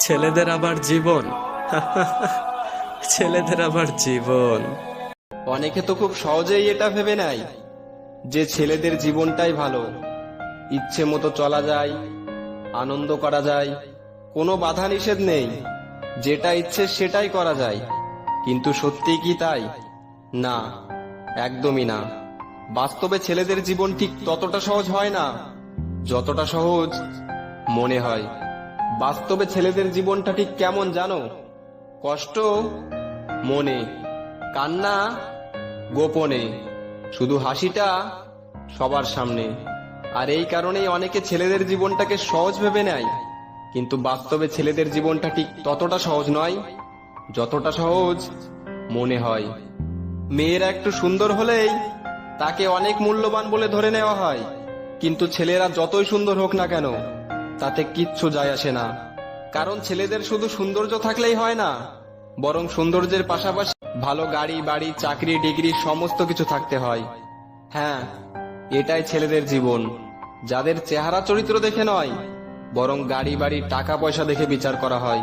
ছেলেদের আবার জীবন। ছেলেদের আবার জীবন। অনেকে তো খুব সহজেই এটা ভেবে নেয় যে ছেলেদের জীবনটাই ভালো, ইচ্ছে মতো চলা যায়, আনন্দ করা যায়, কোনো বাধা নিষেধ নেই, যেটা ইচ্ছে সেটাই করা যায়। কিন্তু সত্যি কি তাই? না, একদমই না। বাস্তবে ছেলেদের জীবন ঠিক ততটা সহজ হয় না যতটা সহজ মনে হয়। বাস্তবে ছেলেদের জীবনটা ঠিক কেমন জানো? কষ্ট মনে, কান্না গোপনে, শুধু হাসিটা সবার সামনে। আর এই কারণেই অনেকে ছেলেদের জীবনটাকে সহজ ভেবে নেয়, কিন্তু বাস্তবে ছেলেদের জীবনটা ঠিক ততটা সহজ নয় যতটা সহজ মনে হয়। মেয়েরা একটু সুন্দর হলেই তাকে অনেক মূল্যবান বলে ধরে নেওয়া হয়, কিন্তু ছেলেরা যতই সুন্দর হোক না কেন তাতে কিচ্ছু যায় আসে না। কারণ ছেলেদের শুধু সৌন্দর্য থাকলেই হয় না, বরং সৌন্দর্যের পাশাপাশি ভালো গাড়ি বাড়ি চাকরি ডিগ্রি সমস্ত কিছু থাকতে হয়। হ্যাঁ, এটাই ছেলেদের জীবন, যাদের চেহারা চরিত্র দেখে নয়, বরং গাড়ি বাড়ি টাকা পয়সা দেখে বিচার করা হয়।